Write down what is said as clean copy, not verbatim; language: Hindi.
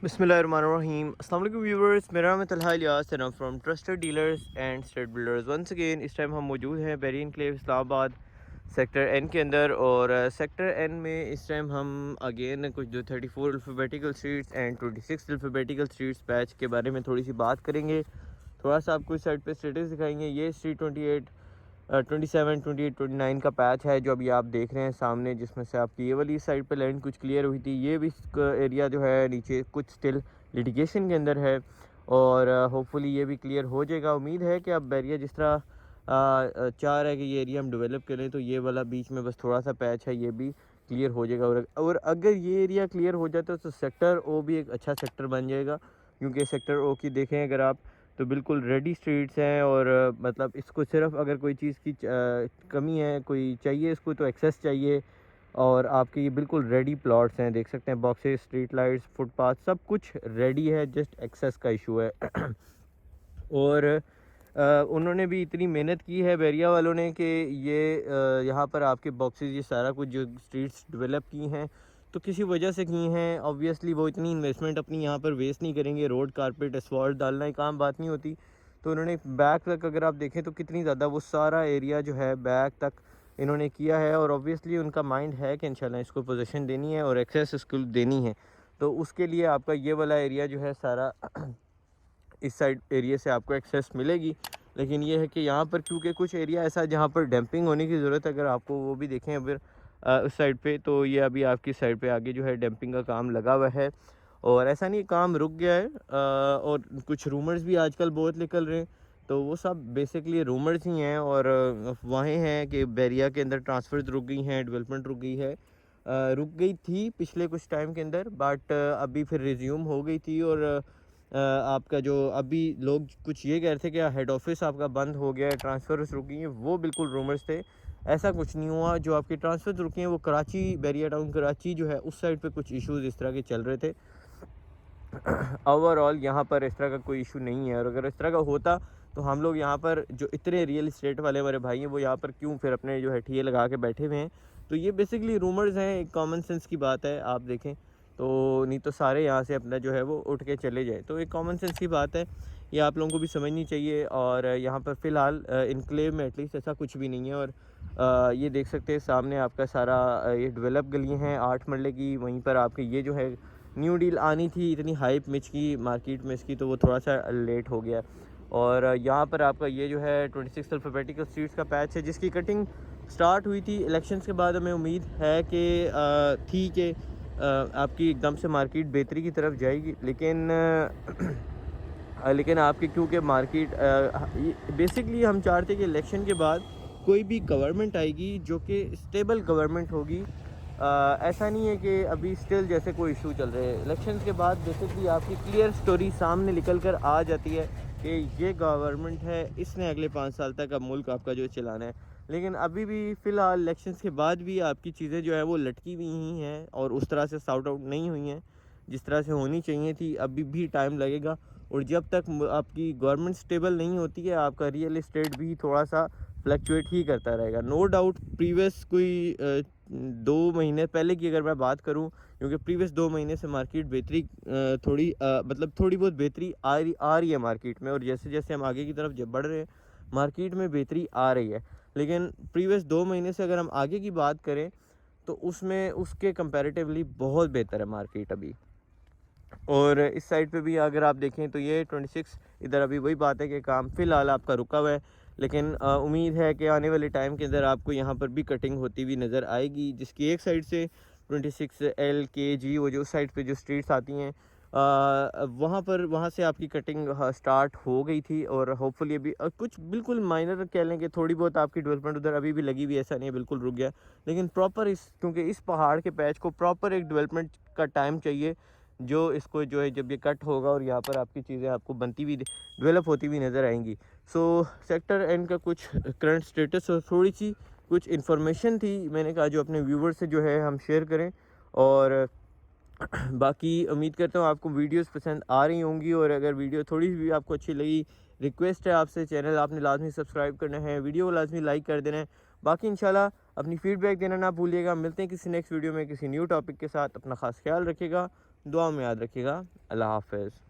बिस्मिल्लाहिर्रहमानिर्रहीम। अस्सलाम वालेकुम व्यूवर्स, मेरा नाम है Talha Ilyas and from trusted dealers and state builders once again. इस टाइम हम मौजूद हैं Bahria enclave Islamabad sector N के अंदर, और सेक्टर एन में इस टाइम हम अगेन कुछ जो 34 alphabetical streets and 26 alphabetical streets patch के बारे में थोड़ी सी बात करेंगे। थोड़ा सा आपको इस साइड पे स्टेटस दिखाएंगे। ये स्ट्रीट 27, 28, 29 का पैच है जो अभी आप देख रहे हैं सामने, जिसमें से आपकी ये वाली साइड पे लैंड कुछ क्लियर हुई थी। ये भी एरिया जो है नीचे कुछ स्टिल लिटिगेशन के अंदर है, और होपफुली ये भी क्लियर हो जाएगा। उम्मीद है कि अब बैरिया जिस तरह चाह रहा है कि ये एरिया हम डेवलप करें, तो ये वाला बीच में बस थोड़ा सा पैच है, ये भी क्लियर हो जाएगा। और अगर ये एरिया क्लियर हो जाता है तो सेक्टर ओ भी एक अच्छा सेक्टर बन जाएगा, क्योंकि सेक्टर ओ की देखें अगर आप तो बिल्कुल रेडी स्ट्रीट्स हैं, और मतलब इसको सिर्फ अगर कोई चीज़ की कमी है, कोई चाहिए इसको तो एक्सेस चाहिए, और आपके ये बिल्कुल रेडी प्लॉट्स हैं। देख सकते हैं बॉक्सेस, स्ट्रीट लाइट्स, फुटपाथ सब कुछ रेडी है, जस्ट एक्सेस का इशू है। और उन्होंने भी इतनी मेहनत की है बैरिया वालों ने कि ये यहाँ पर आपके बॉक्सेस, ये सारा कुछ जो स्ट्रीट्स डेवलप की हैं तो किसी वजह से की हैं। ऑब्वियसली वो इतनी इन्वेस्टमेंट अपनी यहाँ पर वेस्ट नहीं करेंगे। रोड कारपेट एसफॉल्ट डालना एक आम बात नहीं होती, तो उन्होंने बैक तक अगर आप देखें तो कितनी ज़्यादा वो सारा एरिया जो है बैक तक इन्होंने किया है, और ऑब्वियसली उनका माइंड है कि इंशाल्लाह इसको पोजीशन देनी है और एक्सेस इसको देनी है। तो उसके लिए आपका ये वाला एरिया जो है सारा इस साइड एरिया से आपको एक्सेस मिलेगी। लेकिन ये है कि यहाँ पर क्योंकि कुछ एरिया ऐसा है जहाँ पर डंपिंग होने की ज़रूरत है, अगर आपको वो भी देखें अगर उस साइड पे, तो ये अभी आपकी साइड पे आगे जो है डंपिंग का काम लगा हुआ है। और ऐसा नहीं काम रुक गया है, और कुछ रूमर्स भी आजकल बहुत निकल रहे हैं, तो वो सब बेसिकली रूमर्स ही हैं और अफवाहें हैं कि बैरिया के अंदर ट्रांसफ़र्स रुक गई हैं, डेवलपमेंट रुक गई है। रुक गई थी पिछले कुछ टाइम के अंदर, बट अभी फिर रिज्यूम हो गई थी। और आपका जो अभी लोग कुछ ये कह रहे थे कि हेड ऑफिस आपका बंद हो गया है, ट्रांसफ़र्स रुकी हैं, वो बिल्कुल रूमर्स थे। ऐसा कुछ नहीं हुआ। जो आपकी ट्रांसफ़र्स रुकी हैं वो कराची, बैरिया टाउन कराची जो है उस साइड पे कुछ इश्यूज़ इस तरह के चल रहे थे। ओवरऑल यहाँ पर इस तरह का कोई इशू नहीं है, और अगर इस तरह का होता तो हम लोग यहाँ पर जो इतने रियल इस्टेट वाले हमारे भाई हैं वो यहाँ पर क्यों फिर अपने जो है ठिये लगा के बैठे हुए हैं। तो ये बेसिकली रूमर्स हैं, एक कॉमन सेंस की बात है। आप देखें तो नहीं तो सारे यहाँ से अपना जो है वो उठ के चले जाए, तो एक कॉमन सेंस की बात है, ये आप लोगों को भी समझनी चाहिए। और यहाँ पर फ़िलहाल इनक्लेव में एटलीस्ट ऐसा कुछ भी नहीं है। और ये देख सकते हैं सामने आपका सारा ये डेवलप गलियाँ हैं 8 मरले की। वहीं पर आपके ये जो है न्यू डील आनी थी, इतनी हाइप मिच की मार्केट में इसकी, तो वो थोड़ा सा लेट हो गया। और यहाँ पर आपका ये जो है 26 अल्फ़ाबेटिकल स्ट्रीट्स का पैच है, जिसकी कटिंग स्टार्ट हुई थी इलेक्शंस के बाद। हमें उम्मीद है कि थी कि आपकी एकदम से मार्केट बेहतरी की तरफ जाएगी, लेकिन लेकिन आपकी क्योंकि मार्केट बेसिकली हम चाहते कि इलेक्शन के बाद कोई भी गवर्नमेंट आएगी जो कि स्टेबल गवर्नमेंट होगी। ऐसा नहीं है कि अभी स्टिल जैसे कोई इशू चल रहे हैं। इलेक्शंस के बाद बेसिकली आपकी क्लियर स्टोरी सामने निकल कर आ जाती है कि ये गवर्नमेंट है, इसने अगले 5 साल तक अब मुल्क आपका जो चलाना है। लेकिन अभी भी फ़िलहाल इलेक्शंस के बाद भी आपकी चीज़ें जो है वो लटकी हुई ही हैं, और उस तरह से सॉर्ट आउट नहीं हुई हैं जिस तरह से होनी चाहिए थी। अभी भी टाइम लगेगा, और जब तक आपकी गवर्नमेंट स्टेबल नहीं होती है, आपका रियल इस्टेट भी थोड़ा सा फ्लक्चुएट ही करता रहेगा। नो डाउट प्रीवियस कोई 2 महीने पहले की अगर मैं बात करूं, क्योंकि प्रीवियस 2 महीने से मार्केट बेहतरी थोड़ी मतलब थोड़ी बहुत बेहतरी आ रही है मार्केट में, और जैसे जैसे हम आगे की तरफ जब बढ़ रहे हैं मार्केट में बेहतरी आ रही है। लेकिन प्रीवियस 2 महीने से अगर हम आगे की बात करें तो उसमें उसके कंपैरेटिवली बहुत बेहतर है मार्केट अभी। और इस साइड पे भी अगर आप देखें तो ये 26 इधर अभी वही बात है कि काम फ़िलहाल आपका रुका हुआ है। लेकिन उम्मीद है कि आने वाले टाइम के अंदर आपको यहाँ पर भी कटिंग होती हुई नज़र आएगी, जिसकी एक साइड से 26L KG वो जो साइड पे जो स्ट्रीट्स आती हैं वहाँ से आपकी कटिंग स्टार्ट हो गई थी। और होपफुली अभी कुछ बिल्कुल माइनर कह लें कि थोड़ी बहुत आपकी डेवलपमेंट उधर अभी भी लगी हुई, ऐसा नहीं है बिल्कुल रुक गया। लेकिन प्रॉपर क्योंकि इस पहाड़ के पैच को प्रॉपर एक डेवलपमेंट का टाइम चाहिए, जो इसको जो है जब ये कट होगा और यहाँ पर आपकी चीज़ें आपको बनती हुई डेवलप होती हुई नज़र आएंगी। सो सेक्टर एन का कुछ करंट स्टेटस और थोड़ी सी कुछ इन्फॉर्मेशन थी, मैंने कहा जो अपने व्यूवर से जो है हम शेयर करें। और बाकी उम्मीद करता हूँ आपको वीडियोस पसंद आ रही होंगी, और अगर वीडियो थोड़ी भी आपको अच्छी लगी, रिक्वेस्ट है आपसे, चैनल आपने लाजमी सब्सक्राइब करना है, वीडियो को लाजमी लाइक कर देना है। बाकी इंशाल्लाह अपनी फ़ीडबैक देना ना भूलिएगा। मिलते हैं किसी नेक्स्ट वीडियो में किसी न्यू टॉपिक के साथ। अपना ख़ास ख्याल रखिएगा। दुआ में याद रखिएगा। अल्लाह हाफ़िज़।